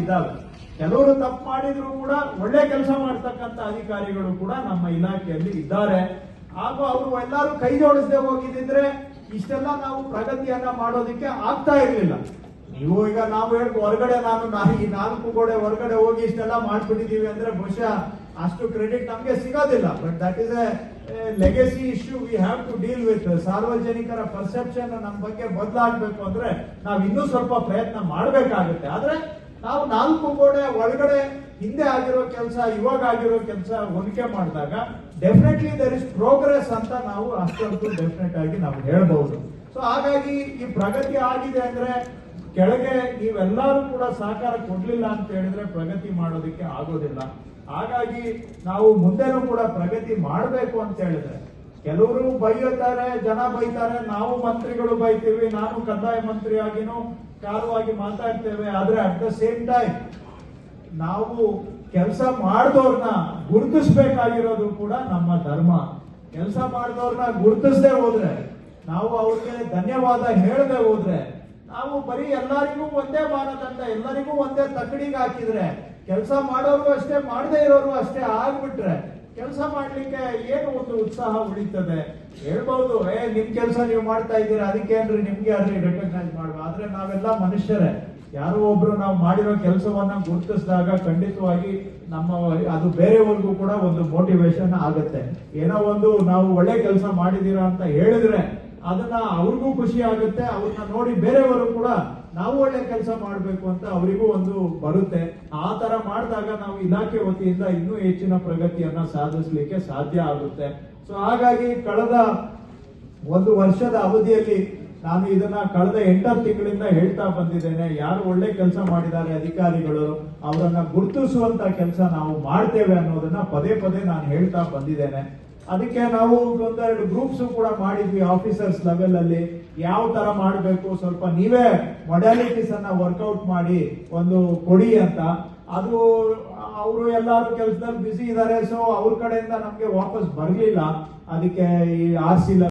ಇದಾವೆ. ಕೆಲವರು ತಪ್ಪು ಮಾಡಿದ್ರು ಕೂಡ ಒಳ್ಳೆ ಕೆಲಸ ಮಾಡ್ತಕ್ಕಂಥ ಅಧಿಕಾರಿಗಳು ಕೂಡ ನಮ್ಮ ಇಲಾಖೆಯಲ್ಲಿ ಇದ್ದಾರೆ. ಹಾಗೂ ಅವರು ಎಲ್ಲರೂ ಕೈ ಜೋಡಿಸದೆ ಹೋಗಿದ್ರೆ ಇಷ್ಟೆಲ್ಲ ನಾವು ಪ್ರಗತಿಯನ್ನ ಮಾಡೋದಿಕ್ಕೆ ಆಗ್ತಾ ಇರ್ಲಿಲ್ಲ. ನೀವು ಈಗ ನಾವು ಹೊರಗಡೆ ಈ 4 ಗೋಡೆ ಹೊರಗಡೆ ಹೋಗಿ ಇಷ್ಟೆಲ್ಲ ಮಾಡ್ಬಿಟ್ಟಿದೀವಿ ಅಂದ್ರೆ ಬಹುಶಃ ಅಷ್ಟು ಕ್ರೆಡಿಟ್ ನಮ್ಗೆ ಸಿಗೋದಿಲ್ಲ. But that is a legacy issue we have to deal with. ಸಾರ್ವಜನಿಕರ ಪರ್ಸೆಪ್ಷನ್ ನಮ್ಮ ಬಗ್ಗೆ ಬದಲಾಗಬೇಕು ಅಂದ್ರೆ ನಾವು ಇನ್ನೂ ಸ್ವಲ್ಪ ಪ್ರಯತ್ನ ಮಾಡಬೇಕಾಗುತ್ತೆ. ಆದ್ರೆ ನಾವು 4 ಗೋಡೆ ಒಳಗಡೆ ಹಿಂದೆ ಆಗಿರೋ ಕೆಲಸ ಇವಾಗ ಆಗಿರೋ ಕೆಲಸ ಹೋಲಿಕೆ ಮಾಡಿದಾಗ ಡೆಫಿನೆಟ್ಲಿ ದೇರ್ ಇಸ್ ಪ್ರೋಗ್ರೆಸ್ ಅಂತ ನಾವು ಅಷ್ಟಂತೂ ಡೆಫಿನೆಟ್ ಆಗಿ ನಾವು ಹೇಳ್ಬಹುದು. ಸೊ ಹಾಗಾಗಿ ಈ ಪ್ರಗತಿ ಆಗಿದೆ ಅಂದ್ರೆ ಕೆಳಗೆ ನೀವೆಲ್ಲರೂ ಕೂಡ ಸಹಕಾರ ಕೊಡ್ಲಿಲ್ಲ ಅಂತ ಹೇಳಿದ್ರೆ ಪ್ರಗತಿ ಮಾಡೋದಕ್ಕೆ ಆಗೋದಿಲ್ಲ. ಹಾಗಾಗಿ ನಾವು ಮುಂದೆನೂ ಕೂಡ ಪ್ರಗತಿ ಮಾಡಬೇಕು ಅಂತ ಹೇಳಿದ್ರೆ ಕೆಲವರು ಬೈಯುತ್ತಾರೆ, ಜನ ಬೈತಾರೆ, ನಾವು ಮಂತ್ರಿಗಳು ಬೈತೀವಿ, ನಾನು ಕಂದಾಯ ಮಂತ್ರಿ ಆಗಿನೂ ಕಾರವಾಗಿ ಮಾತಾಡ್ತೇವೆ. ಆದ್ರೆ ಅಟ್ ದ ಸೇಮ್ ಟೈಮ್ ನಾವು ಕೆಲಸ ಮಾಡಿದವ್ರನ್ನ ಗುರುತಿಸ್ಬೇಕಾಗಿರೋದು ಕೂಡ ನಮ್ಮ ಧರ್ಮ. ಕೆಲಸ ಮಾಡಿದವ್ರನ್ನ ಗುರುತಿಸದೆ ಹೋದ್ರೆ, ನಾವು ಅವ್ರಿಗೆ ಧನ್ಯವಾದ ಹೇಳದೆ ಹೋದ್ರೆ, ನಾವು ಬರೀ ಎಲ್ಲರಿಗೂ ಒಂದೇ ಮಾನದಂಡ, ಎಲ್ಲರಿಗೂ ಒಂದೇ ತಕ್ಕಡಿಗೆ ಹಾಕಿದ್ರೆ, ಕೆಲಸ ಮಾಡೋರು ಅಷ್ಟೇ ಮಾಡದೇ ಇರೋರು ಅಷ್ಟೇ ಆಗ್ಬಿಟ್ರೆ ಕೆಲಸ ಮಾಡ್ಲಿಕ್ಕೆ ಏನು ಒಂದು ಉತ್ಸಾಹ ಉಳಿತದೆ. ಹೇಳ್ಬಹುದು, ನಿಮ್ ಕೆಲಸ ನೀವು ಮಾಡ್ತಾ ಇದ್ದೀರಾ, ಅದಕ್ಕೇನ್ರಿ ನಿಮ್ಗೆ ಯಾರ್ರಿ ರೆಕಗ್ನೈಸ್ ಮಾಡುವ. ಆದ್ರೆ ನಾವೆಲ್ಲ ಮನುಷ್ಯರೇ. ಯಾರೋ ಒಬ್ರು ನಾವು ಮಾಡಿರೋ ಕೆಲಸವನ್ನ ಗುರುತಿಸಿದಾಗ ಖಂಡಿತವಾಗಿ ನಮ್ಮ ಅದು ಬೇರೆಯವ್ರಿಗೂ ಕೂಡ ಒಂದು ಮೋಟಿವೇಶನ್ ಆಗುತ್ತೆ. ಏನೋ ಒಂದು ನಾವು ಒಳ್ಳೆ ಕೆಲಸ ಮಾಡಿದೀರಾ ಅಂತ ಹೇಳಿದ್ರೆ ಅದನ್ನ ಅವ್ರಿಗೂ ಖುಷಿ ಆಗುತ್ತೆ. ಅವ್ರನ್ನ ನೋಡಿ ಬೇರೆಯವರು ಕೂಡ ನಾವು ಒಳ್ಳೆ ಕೆಲಸ ಮಾಡಬೇಕು ಅಂತ ಅವರಿಗೂ ಒಂದು ಬರುತ್ತೆ. ಆ ತರ ಮಾಡಿದಾಗ ನಾವು ಇಲಾಖೆ ವತಿಯಿಂದ ಇನ್ನೂ ಹೆಚ್ಚಿನ ಪ್ರಗತಿಯನ್ನ ಸಾಧಿಸಲಿಕ್ಕೆ ಸಾಧ್ಯ ಆಗುತ್ತೆ. ಸೊ ಹಾಗಾಗಿ ಕಳೆದ 1 ವರ್ಷದ ಅವಧಿಯಲ್ಲಿ ನಾನು ಇದನ್ನ ಕಳೆದ 8 ತಿಂಗಳಿಂದ ಹೇಳ್ತಾ ಬಂದಿದ್ದೇನೆ. ಯಾರು ಒಳ್ಳೆ ಕೆಲಸ ಮಾಡಿದ್ದಾರೆ ಅಧಿಕಾರಿಗಳು ಅವರನ್ನ ಗುರುತಿಸುವಂತ ಕೆಲಸ ನಾವು ಮಾಡ್ತೇವೆ ಅನ್ನೋದನ್ನ ಪದೇ ಪದೇ ನಾನು ಹೇಳ್ತಾ ಬಂದಿದ್ದೇನೆ. ಅದಕ್ಕೆ ನಾವು 1-2 ಗ್ರೂಪ್ಸ್ ಕೂಡ ಮಾಡಿದ್ವಿ ಆಫೀಸರ್ಸ್ ಲೆವೆಲ್ ಅಲ್ಲಿ. ಯಾವ ತರ ಮಾಡಬೇಕು, ಸ್ವಲ್ಪ ನೀವೇ ಮೊಡ್ಯಾಲಿಟೀಸ್ ಅನ್ನ ವರ್ಕೌಟ್ ಮಾಡಿ ಒಂದು ಕೊಡಿ ಅಂತ. ಅದು ಅವರು ಎಲ್ಲಾರು ಕೆಲಸದಲ್ಲಿ ಬಿಸಿ ಇದ್ದಾರೆ. ಸೊ ಅವ್ರ ಕಡೆಯಿಂದ ನಮ್ಗೆ ವಾಪಸ್ ಬರ್ಲಿಲ್ಲ. ಅದಕ್ಕೆ ಈ RC